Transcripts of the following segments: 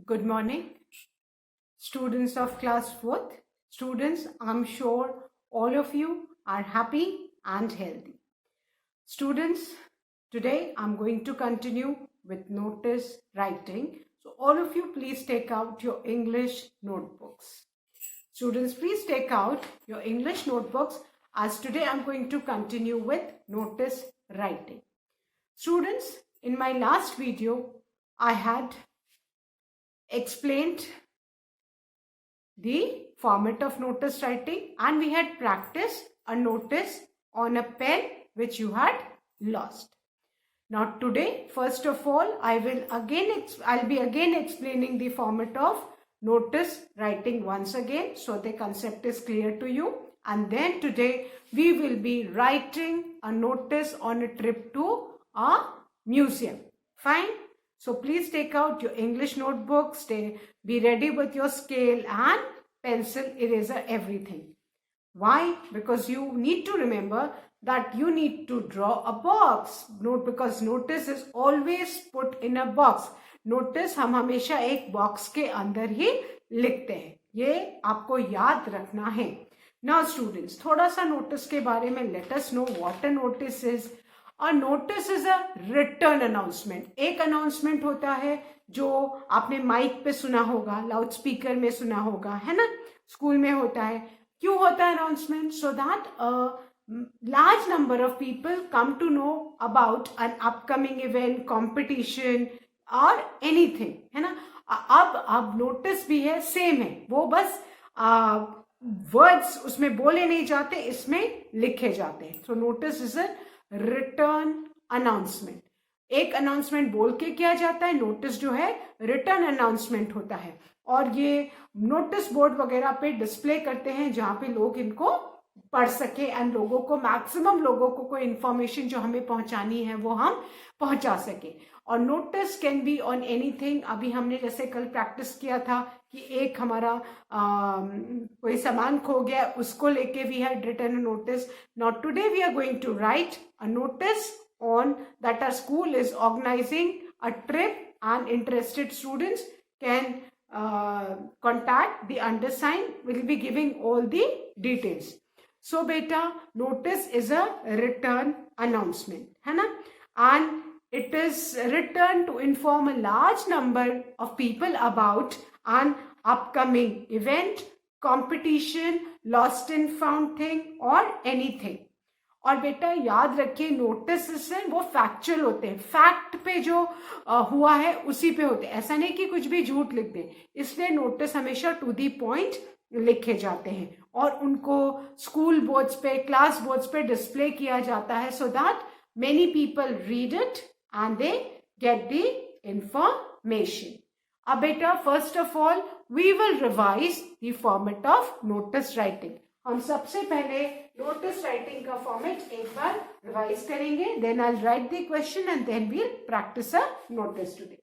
Good morning, students of class 4th. Students, I'm sure all of you are happy and healthy. Students, today I'm going to continue with notice writing. So all of you please take out your English notebooks. Students, please take out your English notebooks as today I'm going to continue with notice writing. Students, in my last video, I had explained the format of notice writing and we had practiced a notice on a pen which you had lost. Now today, first of all, I'll be again explaining the format of notice writing once again so the concept is clear to you. And then today we will be writing a notice on a trip to a museum. Fine. So please take out your English notebook, be ready with your scale and pencil, eraser, everything. Why? Because you need to remember that you need to draw a box. Note, because notice is always put in a box. Notice हम हमेशा एक box के अंदर ही लिखते हैं. ये आपको याद रखना है. Now students, थोड़ा सा नोटिस के बारे में let us know what a notice is. A notice is a written announcement. एक अनाउंसमेंट होता है जो आपने माइक पे सुना होगा, लाउड स्पीकर में सुना होगा, है ना, स्कूल में होता है. क्यों होता है announcement? So that large number of people come to know about an upcoming event, competition or anything, है ना. अब नोटिस भी है, सेम है, वो बस वर्ड्स उसमें बोले नहीं जाते, इसमें लिखे जाते हैं. So notice is a written announcement. एक अनाउंसमेंट बोल के किया जाता है, नोटिस जो है रिटर्न अनाउंसमेंट होता है. और ये नोटिस बोर्ड वगैरह पे डिस्प्ले करते हैं जहां पे लोग इनको पढ़ सके एंड लोगों को, मैक्सिमम लोगों को कोई इंफॉर्मेशन जो हमें पहुंचानी है वो हम पहुंचा सके. और notice can be on anything. अभी हमने जैसे कल प्रैक्टिस किया था कि एक हमारा कोई सामान खो गया, उसको लेके we had written a notice. Now today we are going to write a notice on that our school is organizing a trip and interested students can contact the undersigned. Will be giving all the details. So beta, notice is a written announcement, है ना, and it is written to inform a large number of people about an upcoming event, competition, lost and found thing or anything. और बेटा याद रखिए, notice वो factual होते हैं, fact पे जो हुआ है उसी पे होते हैं. ऐसा नहीं कि कुछ भी झूठ लिख दें. इसलिए नोटिस हमेशा टू दी पॉइंट लिखे जाते हैं और उनको स्कूल बोर्ड्स पे, क्लास बोर्ड्स पे डिस्प्ले किया जाता है so that many people read it and they get the information. अब बेटा first of all we will revise the format of notice writing. हम सबसे पहले नोटिस राइटिंग का फॉर्मेट एक बार रिवाइज करेंगे. Then I write the question and then we'll practice a notice today.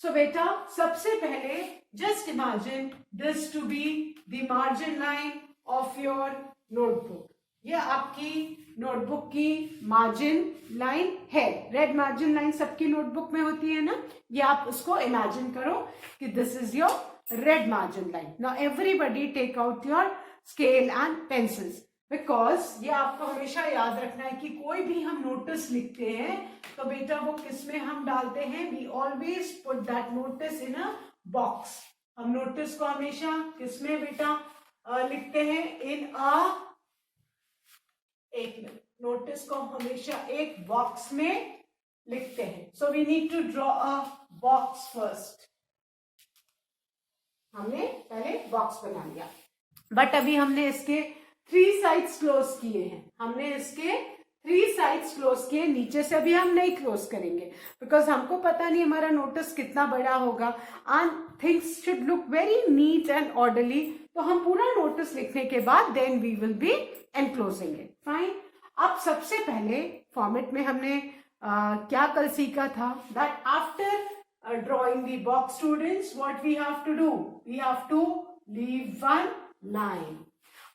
So बेटा सबसे पहले just imagine this to be the margin line of your notebook. ये आपकी नोटबुक की मार्जिन लाइन है. रेड मार्जिन लाइन सबकी notebook में होती है ना. ये आप उसको इमेजिन करो कि this is your red margin line. Now everybody take out your scale and pencils, because ये आपको हमेशा याद रखना है कि कोई भी हम नोटिस लिखते हैं तो बेटा वो किस में हम डालते हैं. We always put that notice in a box. हम नोटिस को हमेशा किस में बेटा लिखते हैं? इन अ, एक मिनट, नोटिस को हमेशा एक बॉक्स में लिखते हैं. So we need to draw a box first. हमने पहले बॉक्स बना लिया, बट अभी हमने इसके 3 साइड्स क्लोज किए हैं. हमने इसके 3 साइड्स क्लोज किए, नीचे से अभी हम नहीं क्लोज करेंगे बिकॉज हमको पता नहीं हमारा नोटिस कितना बड़ा होगा and things should look very neat and orderly. तो हम पूरा नोटिस लिखने के बाद then we will be enclosing it. Fine. अब सबसे पहले फॉर्मेट में हमने क्या कल सीखा था? That after drawing the box students what we have to do? We have to leave one line.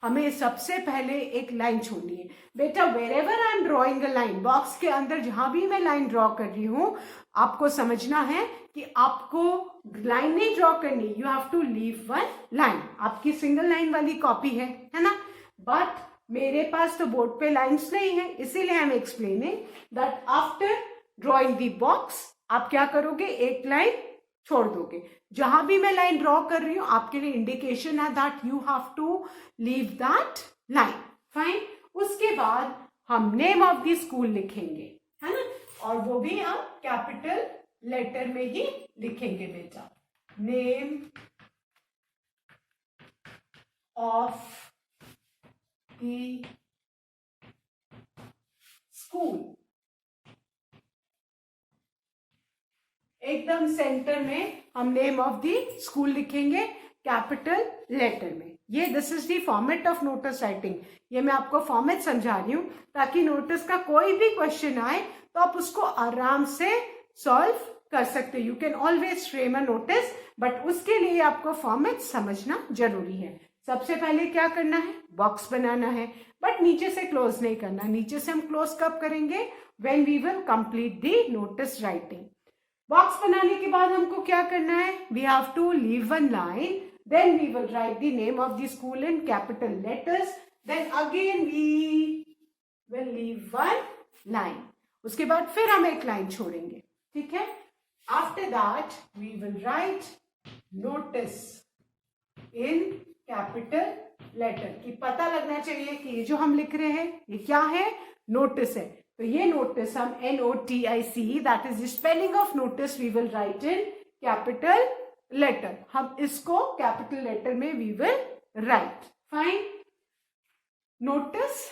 हमें सबसे पहले एक लाइन छोड़नी है। बेटा wherever I am drawing a line, box के अंदर जहां भी मैं लाइन ड्रॉ कर रही हूं, आपको समझना है कि आपको लाइन नहीं ड्रॉ करनी, you have to leave one line. आपकी सिंगल लाइन वाली कॉपी है ना, बट मेरे पास तो बोर्ड पे लाइंस नहीं है, इसीलिए I am explaining that after drawing the box आप क्या करोगे, एक लाइन छोड़ दोगे। जहां भी मैं लाइन ड्रॉ कर रही हूं आपके लिए इंडिकेशन है that you have to leave that line. Fine. उसके बाद हम नेम ऑफ द स्कूल लिखेंगे, है ना, और वो भी हम कैपिटल लेटर में ही लिखेंगे बेटा। नेम ऑफ द स्कूल, एकदम सेंटर में हम नेम ऑफ द स्कूल लिखेंगे कैपिटल लेटर में। ये this is the format of notice writing. ये मैं आपको फॉर्मेट समझा रही हूं ताकि नोटिस का कोई भी क्वेश्चन आए तो आप उसको आराम से सॉल्व कर सकते हो। You can always frame a notice, but उसके लिए आपको फॉर्मेट समझना जरूरी है। सबसे पहले क्या करना है, बॉक्स बनाना है, बट नीचे से क्लोज नहीं करना। नीचे से हम क्लोज कब करेंगे, when we will complete the notice writing. Box बनाने के बाद हमको क्या करना है, we have to leave one line, then we will write the name of the school in capital letters, then again we will leave one line. उसके बाद फिर हम एक लाइन छोड़ेंगे, ठीक है। After that we will write notice in capital letter, कि पता लगना चाहिए कि ये जो हम लिख रहे हैं ये क्या है, नोटिस है। तो ये नोटिस हम NOTICE, that is spelling of notice, we will write in capital letter. हम इसको कैपिटल लेटर में we will write. Fine. Notice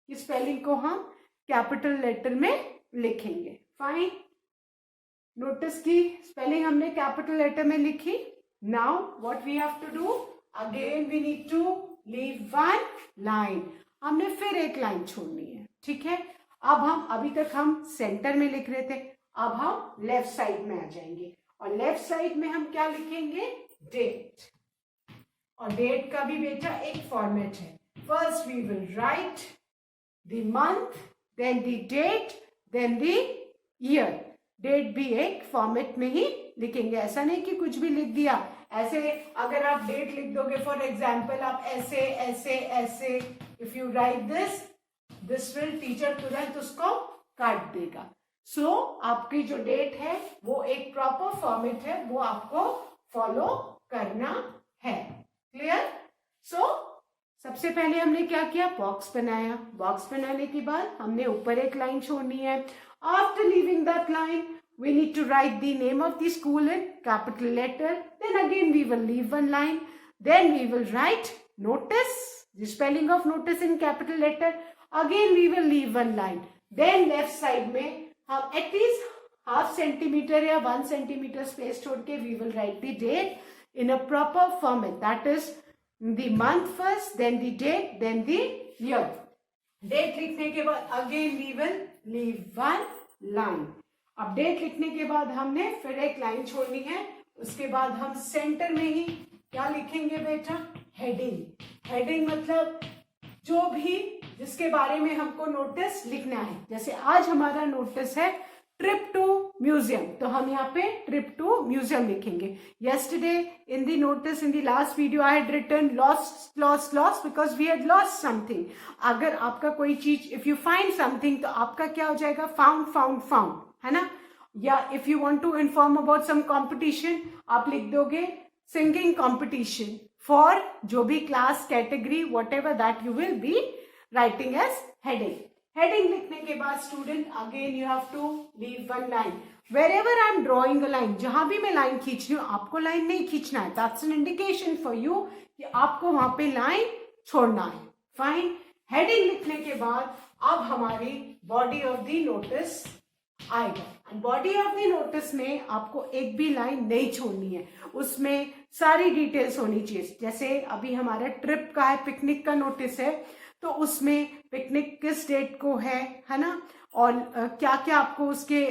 की स्पेलिंग को हम कैपिटल लेटर में लिखेंगे। फाइन। नोटिस की स्पेलिंग हमने कैपिटल लेटर में लिखी। Now what we have to do, again we need to leave one line. हमने फिर एक लाइन छोड़नी है, ठीक है। अब हम अभी तक हम सेंटर में लिख रहे थे, अब हम लेफ्ट साइड में आ जाएंगे और लेफ्ट साइड में हम क्या लिखेंगे, डेट। और डेट का भी बेटा एक फॉर्मेट है। First we will write the month, then the date, then the year. Date भी एक फॉर्मेट में ही लिखेंगे, ऐसा नहीं कि कुछ भी लिख दिया। ऐसे अगर आप डेट लिख दोगे, फॉर एग्जाम्पल आप ऐसे ऐसे ऐसे, if you right this will, teacher तुरंत उसको काट देगा। सो आपकी जो डेट है वो एक प्रॉपर फॉर्मेट है, वो आपको फॉलो करना है। क्लियर। सो सबसे पहले हमने क्या किया, बॉक्स बनाया। बॉक्स बनाने के बाद हमने ऊपर एक लाइन छोड़नी है। After leaving that line we need to write the name of the school in capital letter, then again we will leave one line, then we will write notice, the spelling of notice in capital letter, again we will leave one line, then left side में हम at least half centimeter या 1 centimeter space छोड़ के we will write the date in a proper format, that is the month first, then the date, then the year. Date लिखने के बाद again we will leave one line. अब date लिखने के बाद हमने फिर एक लाइन छोड़नी है। उसके बाद हम सेंटर में ही क्या लिखेंगे बेटा, हेडिंग। हेडिंग मतलब जो भी जिसके बारे में हमको नोटिस लिखना है। जैसे आज हमारा नोटिस है ट्रिप टू म्यूजियम, तो हम यहाँ पे ट्रिप टू म्यूजियम लिखेंगे। yesterday in the notice in the last video I had written lost because we had lost something. अगर आपका कोई चीज if you find something तो आपका क्या हो जाएगा, found, है ना। या if you want to inform about some competition आप लिख दोगे singing competition for जो भी class category whatever that you will be writing as heading. Heading लिखने के बाद student again you have to leave one line. Wherever I am drawing a line, जहां भी मैं लाइन खींच रही हूँ आपको लाइन नहीं खींचना है। That's an indication for you कि आपको वहां पे लाइन छोड़ना है। Fine. Heading लिखने के बाद अब हमारी body of the notice आएगा। बॉडी ऑफ द नोटिस में आपको एक भी लाइन नहीं छोड़नी है, उसमें सारी डिटेल्स होनी चाहिए। जैसे अभी हमारा ट्रिप का है, पिकनिक का नोटिस है, तो उसमें पिकनिक किस डेट को है ना, और क्या क्या आपको उसके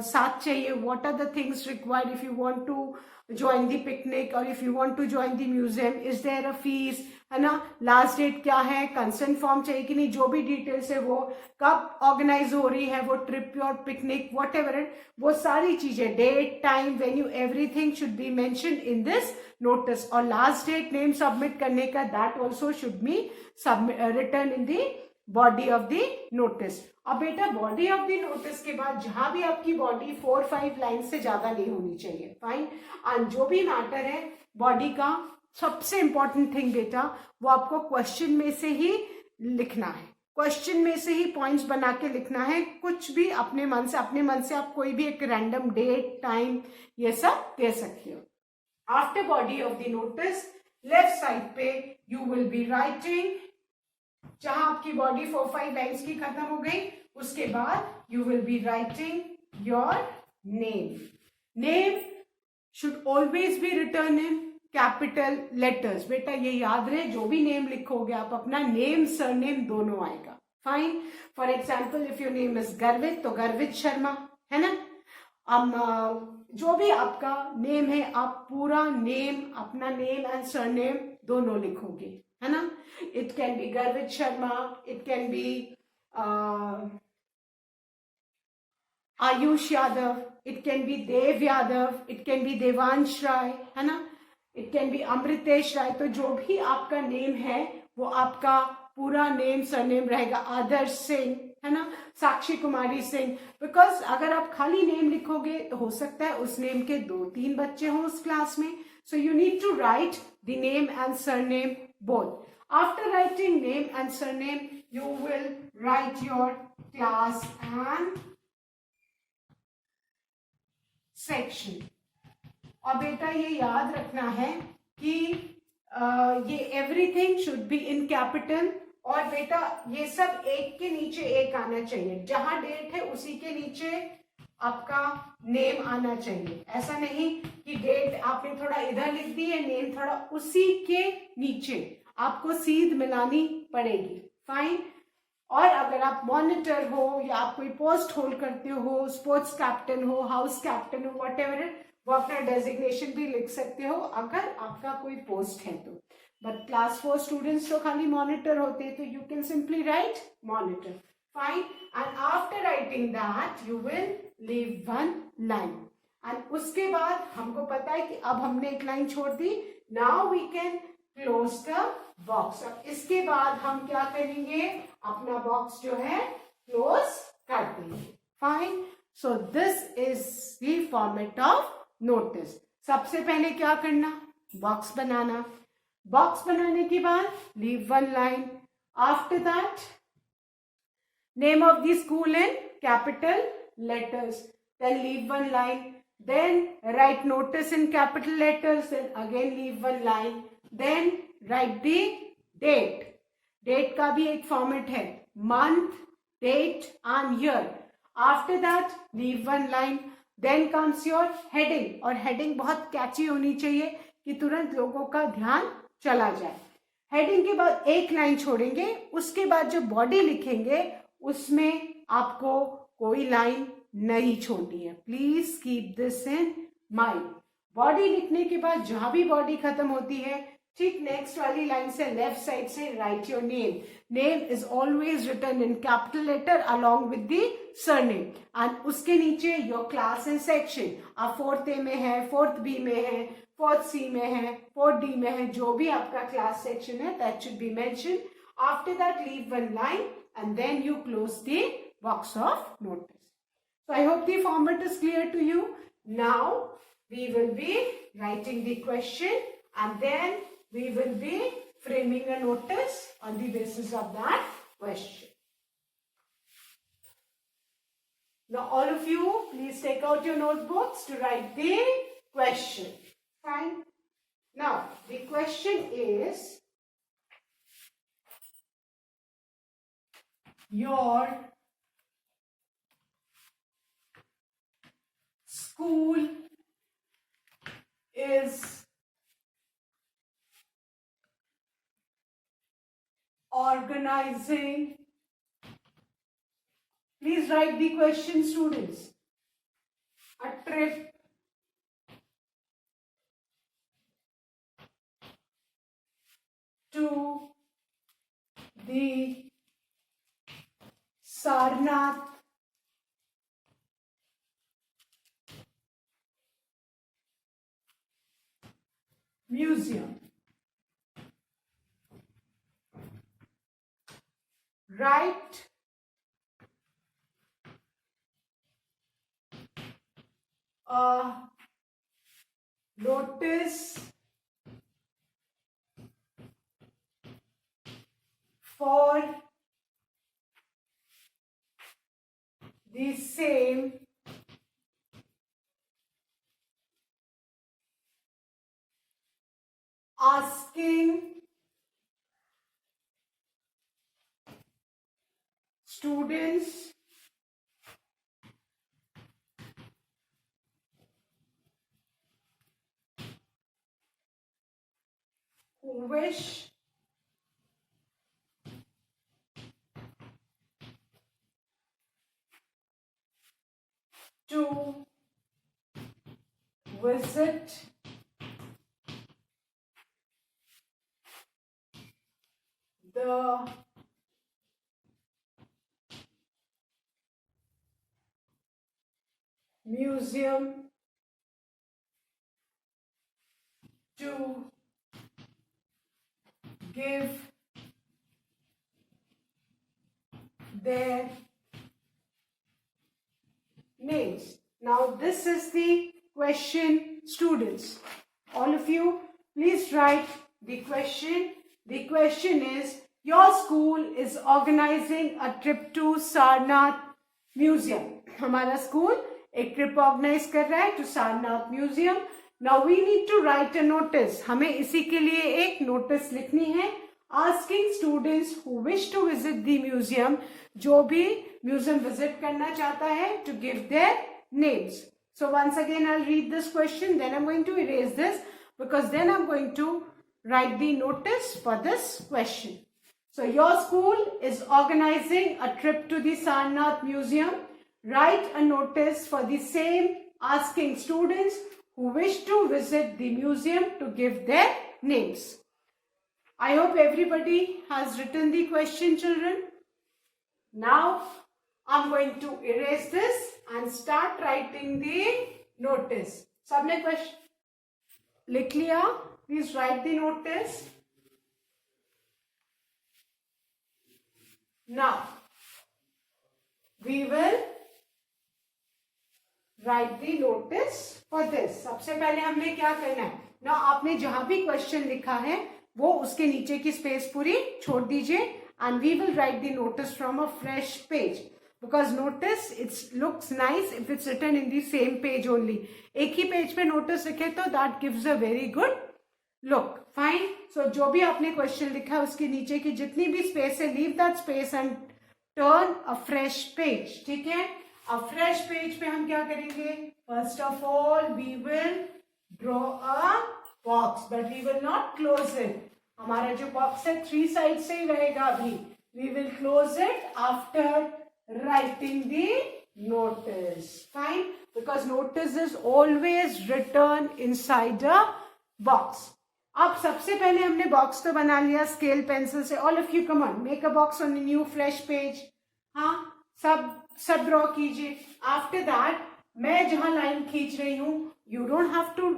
साथ चाहिए, what are the things required if you want to join the picnic और if you want to join the museum, is there a fee, है ना, लास्ट डेट क्या है, कंसेंट फॉर्म चाहिए कि नहीं, जो भी डिटेल्स है वो कब ऑर्गेनाइज हो रही है वो ट्रिप और पिकनिक वॉट एवर इट, वो सारी चीजें, date, time, venue, everything should be mention in this notice. और लास्ट डेट नेम सबमिट करने का, that also should be return in the body of the notice. अब बेटा बॉडी ऑफ द नोटिस के बाद जहां भी आपकी बॉडी 4-5 लाइन से ज्यादा नहीं होनी चाहिए, फाइन। एंड जो भी मैटर है बॉडी का, सबसे इंपॉर्टेंट थिंग बेटा वो आपको क्वेश्चन में से ही लिखना है, क्वेश्चन में से ही पॉइंट्स बना के लिखना है, कुछ भी अपने मन से आप कोई भी एक रैंडम डेट, टाइम, ये सब कह सकते हो। After body of the notice left side पे यू विल बी राइटिंग, जहां आपकी बॉडी 4-5 लाइन्स की खत्म हो गई, उसके बाद you will be writing your name. Name should always be return in capital letters. बेटा ये याद रहे, जो भी नेम लिखोगे आप अपना, नेम सरनेम दोनों आएगा, fine. For example if your name is गर्वित तो गर्वित शर्मा, है ना। जो भी आपका नेम है आप पूरा नेम, अपना नेम एंड सरनेम दोनों लिखोगे, है ना। It can be Garvit Sharma, it can be Ayush Yadav, it can be Dev Yadav, it can be Devansh Rai, है ना, it can be Amritesh Rai. तो जो भी आपका नेम है वो आपका पूरा नेम सरनेम रहेगा। आदर्श सिंह, है ना, साक्षी कुमारी सिंह। बिकॉज अगर आप खाली नेम लिखोगे तो हो सकता है उस नेम के 2-3 बच्चे हों उस क्लास में, so you need to write the name and surname both. After writing name and surname you will write your class and section। और बेटा ये याद रखना है कि ये everything should be in capital, और बेटा ये सब एक के नीचे एक आना चाहिए, जहां डेट है उसी के नीचे आपका नेम आना चाहिए। ऐसा नहीं कि डेट आपने थोड़ा इधर लिख दी है, नेम थोड़ा उसी के नीचे, आपको सीध मिलानी पड़ेगी, फाइन। और अगर आप मॉनिटर हो या आप कोई पोस्ट होल्ड करते हो, स्पोर्ट्स कैप्टन हो, हाउस कैप्टन हो, वॉट एवर इट, वो अपना डेजिग्नेशन भी लिख सकते हो अगर आपका कोई पोस्ट है तो। बट क्लास 4 स्टूडेंट्स तो खाली मॉनिटर होते हैं, तो you can simply write monitor, fine. And after writing that you will leave 1 line. And उसके बाद हमको पता है कि अब हमने एक लाइन छोड़ दी, now we can close the box. अब इसके बाद हम क्या करेंगे, अपना बॉक्स जो है क्लोज कर देंगे, fine. So this is the format of notice. सबसे पहले क्या करना, बॉक्स बनाना। बॉक्स बनाने के बाद leave 1 line. After that name of the school in capital letters, then leave 1 line, then write notice in capital letters, then again leave 1 line, then write the date। Date का भी एक format है, month, date and year. After that leave 1 line, then comes your heading, और heading बहुत catchy होनी चाहिए कि तुरंत लोगों का ध्यान चला जाए। हेडिंग के बाद एक लाइन छोड़ेंगे, उसके बाद जो बॉडी लिखेंगे उसमें आपको कोई लाइन नहीं छोड़नी है, please keep this in mind. Body लिखने के बाद जहां भी बॉडी खत्म होती है, ठीक नेक्स्ट वाली लाइन से लेफ्ट साइड से write your name. Name is always written in capital letter along with the surname, and उसके नीचे योर क्लास एंड सेक्शन। आप 4th A में है, 4th B में है, 4th C में है, 4th D में है, जो भी आपका क्लास सेक्शन है that should be mention. After that leave 1 line and then you close the box of notice. So I hope the format is clear to you. Now we will be writing the question and then we will be framing a notice on the basis of that question. Now all of you please take out your notebooks to write the question. Fine. Now the question is, your school is organizing Please write the question, students. A trip to the Sarnath Museum. Write a notice for the same asking students who wish to visit the museum to give their names. Now this is the question, students. All of you, please write the question. The question is, your school is organizing a trip to Sarnath Museum. हमारा school एक trip organize कर रहा है to Sarnath museum. Now we need to write a notice. हमें इसी के लिए एक नोटिस लिखनी है. Asking students who wish to visit the museum, जो भी म्यूजियम विजिट करना चाहता है, to give their names. So once again I'll read this question, then I'm going to erase this because then I'm going to write the notice for this question. So your school is organizing a trip to the Sarnath Museum. Write a notice for the same asking students who wish to visit the museum to give their names. I hope everybody has written the question, children. Now I'm going to erase this and start writing the notice. सबने question लिख लिया? Please write the notice. Now we will write the notice for this. सबसे पहले हमने क्या करना है? ना आपने जहां भी क्वेश्चन लिखा है वो उसके नीचे की स्पेस पूरी छोड़ दीजिए. And we will write the notice from a fresh page. Because notice, it looks nice if it's written in the same page only. एक ही पेज पे नोटिस लिखे तो that gives a very good look. Fine. So जो भी आपने question लिखा है उसके नीचे की जितनी भी स्पेस है, leave that space and turn a fresh page. ठीक है? A fresh page पे हम क्या करेंगे? First of all, we will draw a box, but we will not close it. हमारा जो बॉक्स है 3 साइड से ही रहेगा अभी. We will close it after writing the notice. Fine, because notice is always written inside a box. अब सबसे पहले हमने बॉक्स तो बना लिया स्केल पेंसिल से. All of you come on, make a box on new fresh page. हाँ, सब ड्रॉ कीजिए. आफ्टर दैट मैं जहां लाइन खींच रही हूं, you don't have to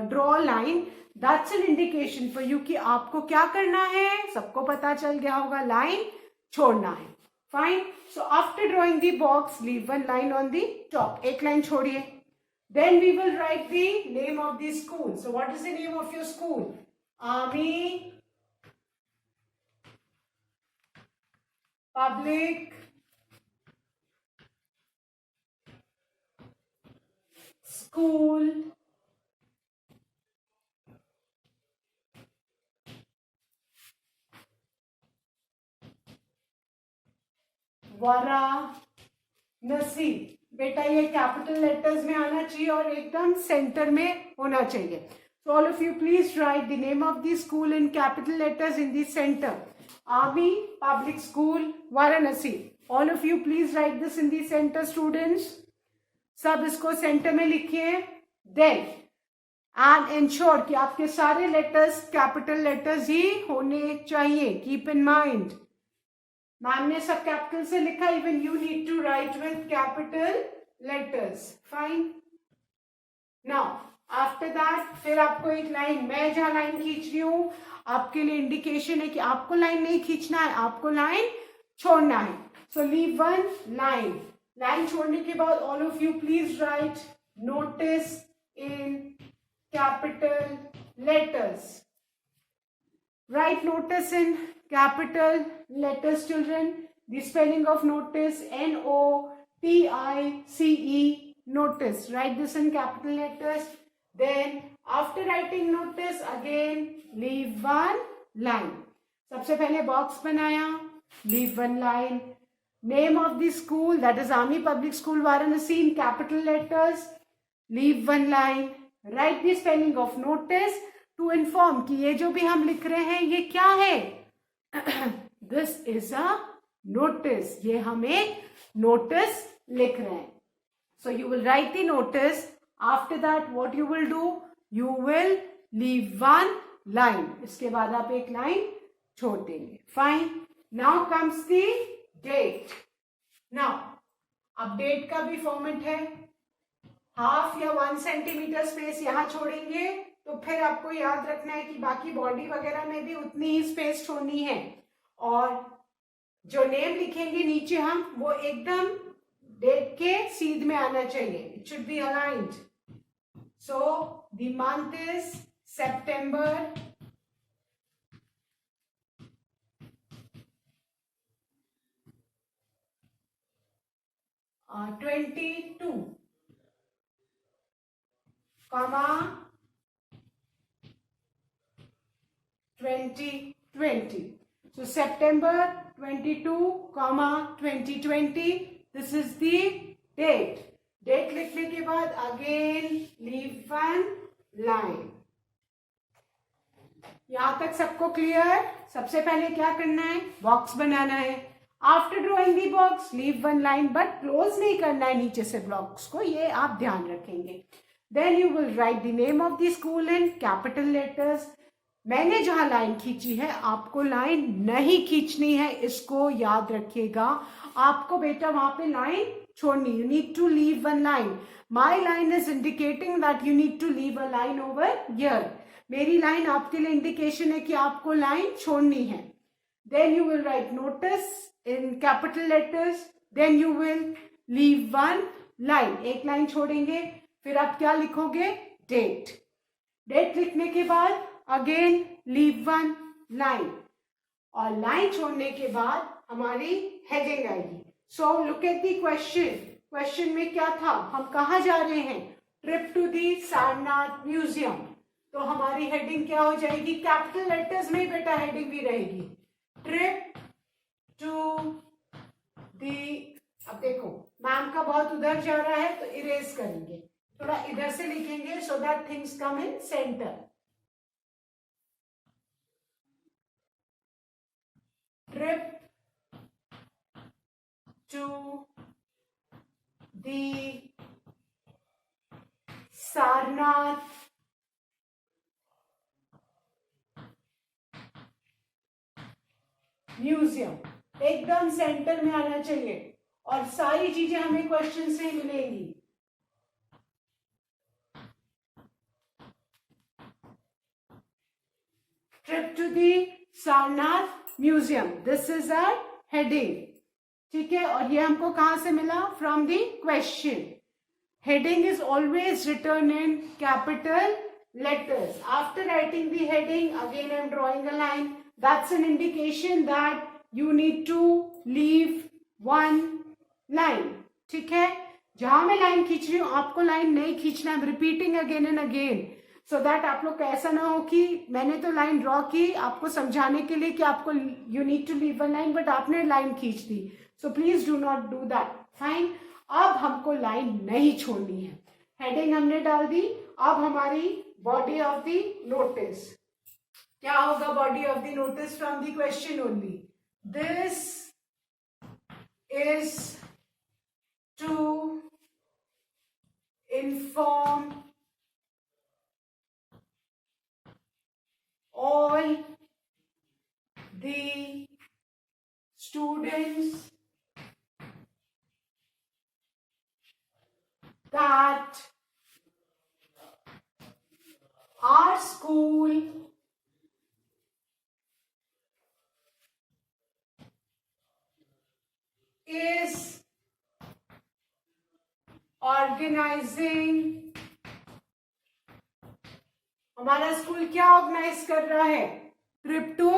draw line. That's an indication for you कि आपको क्या करना है. सबको पता चल गया होगा, लाइन छोड़ना है. Fine. So after drawing the box, leave one line on the top. एक line छोड़िए. Then we will write the name of the school. So what is the name of your school? Army Public School Varanasi. बेटा ये capital letters में आना चाहिए और एकदम centre में होना चाहिए. So all of you please write the name of the school in capital letters in the center. Army Public School Varanasi. All of you please right this in the centre students, सब इसको centre में लिखिए. Then and ensure कि आपके सारे letters capital letters ही होने चाहिए. Keep in mind, ma'am ने सब कैपिटल से लिखा, even you need to write with capital letters. Fine. Now after that फिर आपको एक लाइन, मैं जहां लाइन खींच रही हूं आपके लिए इंडिकेशन है कि आपको लाइन नहीं खींचना है, आपको लाइन छोड़ना है. So leave one line. Line छोड़ने के बाद all of you please right notice in capital letters. Write notice in capital letters, children. The spelling of notice, N-O-T-I-C-E, notice. Write this in capital letters. Then after writing notice, again leave one line. सबसे पहले box बनाया, leave one line. Name of the school, that is Army Public School Varanasi, in capital letters. Leave one line. Write the spelling of notice to inform कि ये जो भी हम लिख रहे हैं ये क्या है. This is a notice. ये हम एक notice लिख रहे हैं. So you will write the notice. After that what you will do? You will leave one line. इसके बाद आप एक लाइन छोड़ देंगे. Fine. Now comes the date. Now अब डेट का भी फॉर्मेट है. हाफ या 1 सेंटीमीटर स्पेस यहां छोड़ेंगे तो फिर आपको याद रखना है कि बाकी बॉडी वगैरह में भी उतनी ही स्पेस छोड़नी है. और जो नेम लिखेंगे नीचे हम, वो एकदम डेट के सीध में आना चाहिए. It should be aligned. So the month is September. Uh, 22, comma 2020. So September 22, comma 2020. This is the date. Date लिखने के बाद again leave one line. यहां तक सबको क्लियर? सबसे पहले क्या करना है? बॉक्स बनाना है. After drawing the box leave one line, but close नहीं करना है नीचे से ब्लॉक्स को, ये आप ध्यान रखेंगे. Then you will write the name of the school in capital letters. मैंने जहां लाइन खींची है आपको लाइन नहीं खींचनी है, इसको याद रखिएगा. आपको बेटा वहां पे लाइन छोड़नी. You need to leave one line. My line is indicating that you need to leave a line over here. मेरी लाइन आपके लिए इंडिकेशन है कि आपको लाइन छोड़नी है. Then you will write notice in capital letters. Then you will leave one line. एक line छोड़ेंगे. फिर आप क्या लिखोगे? Date. Date लिखने के बाद again leave one line. और लाइन छोड़ने के बाद हमारी heading आएगी. So look at the question. Question में क्या था? हम कहाँ जा रहे हैं? Trip to the Sarnath Museum. तो हमारी heading क्या हो जाएगी? Capital letters में बेटा heading भी रहेगी. Trip to the. अब देखो मैम का बहुत उधर जा रहा है तो इरेज करेंगे, थोड़ा इधर से लिखेंगे so that things come in centre. Trip to the Sarnath museum. एकदम सेंटर में आना चाहिए और सारी चीजें हमें क्वेश्चन से मिलेंगी. Trip to the Sarnath museum. This is a heading. ठीक है, और ये हमको कहां से मिला? From the question. Heading is always return in capital letters. After writing the heading, again I am drawing a line. That's an indication that you need to leave one line. ठीक है, जहां मैं लाइन खींच रही हूं आपको line नहीं खींचना. है repeating again and again so that आप लोग का ऐसा ना हो कि मैंने तो लाइन ड्रॉ की आपको समझाने के लिए कि आपको you need to leave one line, but आपने लाइन खींच दी. So please do not do that. Fine. अब हमको लाइन नहीं छोड़नी है. हेडिंग हमने डाल दी. अब हमारी बॉडी ऑफ द नोटिस क्या होगा? Body of the notice from the question only. This is to inform all the students that our school is organizing, हमारा स्कूल क्या ऑर्गेनाइज कर रहा है? Trip to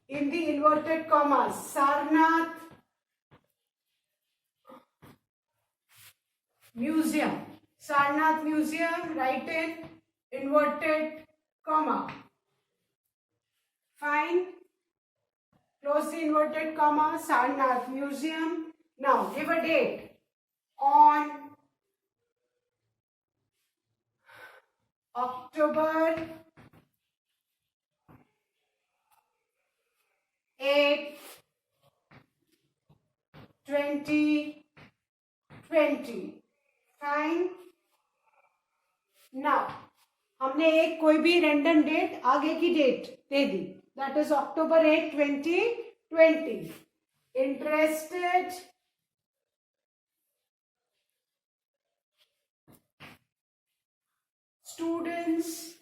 in the inverted commas Sarnath Museum. Sarnath Museum, write in inverted comma. Fine. Close the inverted comma. Sarnath Museum. Now give a date. On October 8, 2020. Fine. Now हमने एक कोई भी random date आगे की date दे दी, that is October 8, 2020. Interested students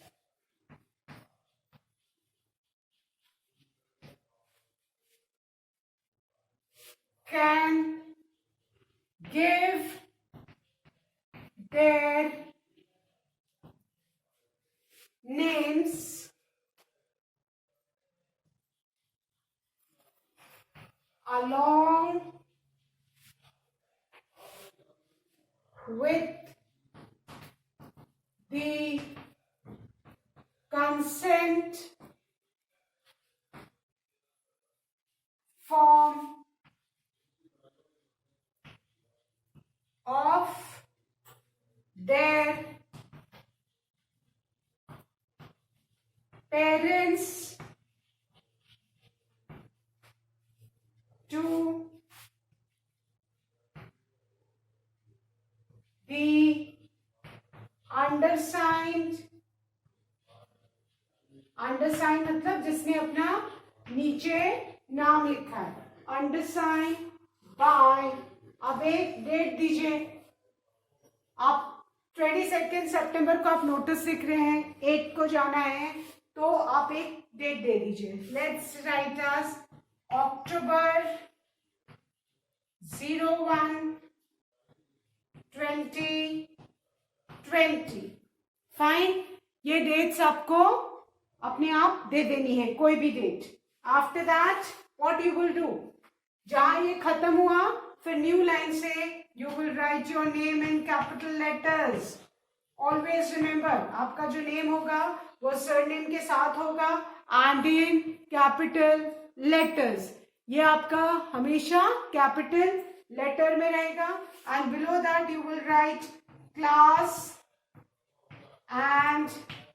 can give their names along with the consent form of their parents to the undersigned. Undersign मतलब जिसने अपना नीचे नाम लिखा है. Undersign by. अब एक डेट दीजिए. आप 22 सितंबर को आप नोटिस लिख रहे हैं, 8 को जाना है, तो आप एक डेट दे दीजिए. Let's write as October 01, 2020. Fine. ये डेट्स आपको अपने आप दे देनी है, कोई भी date. After that what you will do, जहां ये खत्म हुआ फिर न्यू लाइन से you will write your name in capital letters. Always remember, आपका जो नेम होगा वो सरनेम के साथ होगा एंड इन कैपिटल लेटर्स. ये आपका हमेशा कैपिटल लेटर में रहेगा. And below that you will right class and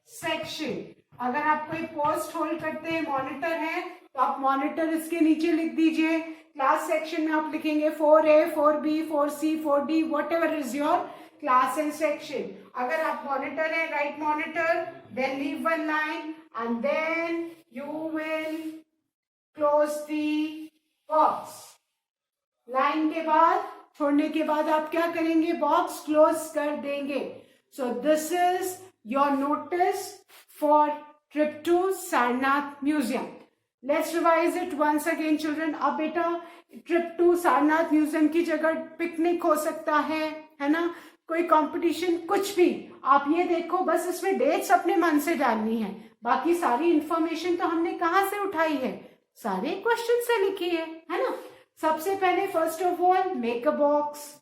section. अगर आप कोई पोस्ट होल्ड करते हैं, मॉनिटर है, तो आप मॉनिटर इसके नीचे लिख दीजिए. क्लास सेक्शन में आप लिखेंगे 4A, 4B, 4C, 4D, whatever is your class and section. अगर आप मॉनिटर है, write monitor, then leave one line and then you will close the box. Line के बाद, छोड़ने के बाद आप क्या करेंगे, बॉक्स क्लोज कर देंगे. So this is your notice for trip to Sarnath museum. Let's revise it once again children. अब बेटा ट्रिप टू सारनाथ म्यूजियम की जगह पिकनिक हो सकता है ना, कोई कंपटीशन, कुछ भी. आप ये देखो, बस इसमें डेट्स अपने मन से डालनी है. बाकी सारी इंफॉर्मेशन तो हमने कहाँ से उठाई है, सारे क्वेश्चन से लिखी है ना. सबसे पहले first of all make a box,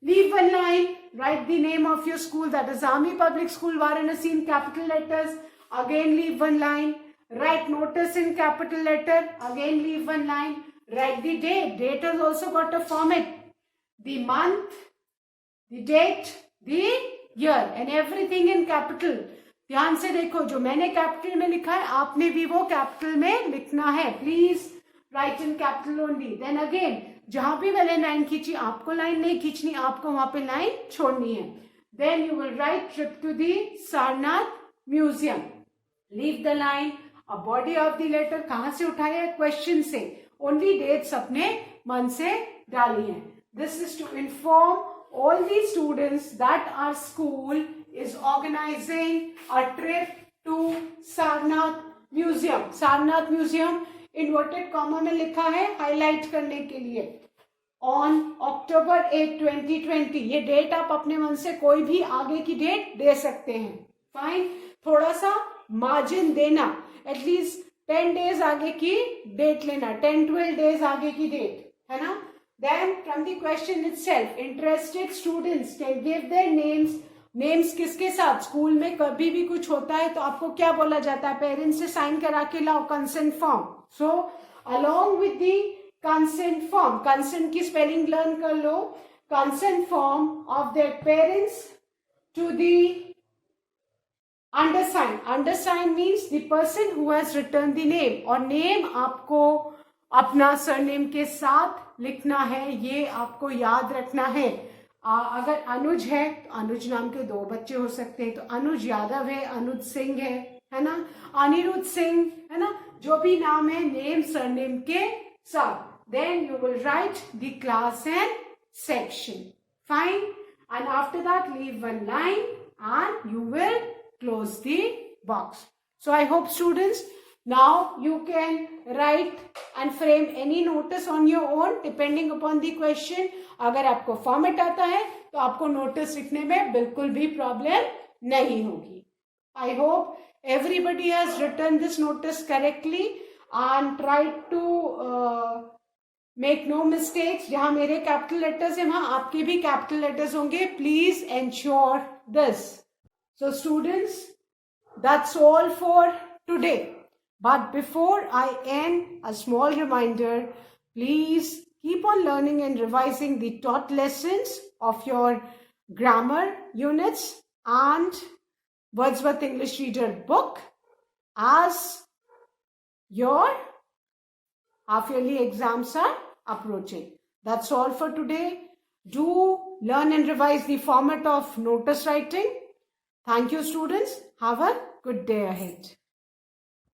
leave one line, write the name of your school, that is Army Public School Varanasi in capital letters. Again leave one line. Write notice in capital letter. Again leave one line. Write the date. Date has also got a format. The month, the date, the year and everything in capital. ध्यान से देखो, जो मैंने capital में लिखा है आपने भी वो कैपिटल में लिखना है. Please write in capital only. Then again जहां भी मैंने लाइन खींची आपको लाइन नहीं खींचनी, आपको वहां पे लाइन छोड़नी है. Then you will write trip to the Sarnath museum. Leave the line. A body of the letter कहां से उठाया है? क्वेश्चन से. ओनली डेट्स अपने मन से डाली है. This is to inform all the students that our school is organizing a trip to Sarnath Museum. Sarnath Museum inverted comma में लिखा है हाईलाइट करने के लिए. On October 8, 2020. ये डेट आप अपने मन से कोई भी आगे की डेट दे सकते हैं. फाइन. थोड़ा सा मार्जिन देना, एटलीस्ट 10 डेज आगे की डेट लेना, 10-12 डेज आगे की डेट, है ना. Then from the question itself, interested students can give their names. Names किसके साथ? स्कूल में कभी भी कुछ होता है तो आपको क्या बोला जाता है? पेरेंट्स से साइन करा के लाओ, consent form. So along with the consent form, consent की स्पेलिंग लर्न कर लो. consent form of their parents to the undersigned. Undersigned means the person who has written the name. और name आपको अपना surname के साथ लिखना है, ये आपको याद रखना है. अगर अनुज है तो अनुज नाम के 2 बच्चे हो सकते हैं, तो अनुज यादव है, अनुज सिंह है ना, अनिरुद्ध सिंह, है ना, जो भी नाम है, नेम सरनेम के साथ. Then you will write the class and section. Fine. And after that leave one line and you will close the box. So I hope students now you can write and frame any notice on your own depending upon the question. अगर आपको format आता है तो आपको notice लिखने में बिल्कुल भी प्रॉब्लम नहीं होगी. I hope everybody has written this notice correctly and tried to make no mistakes. जहां मेरे कैपिटल लेटर्स हैं वहां आपके भी कैपिटल लेटर्स होंगे. Please ensure this. So students, that's all for today. But before I end, a small reminder, please keep on learning and revising the taught lessons of your grammar units and Wordsworth English Reader book as your half-yearly exams are approaching. That's all for today. Do learn and revise the format of notice writing. Thank you, students. Have a good day ahead.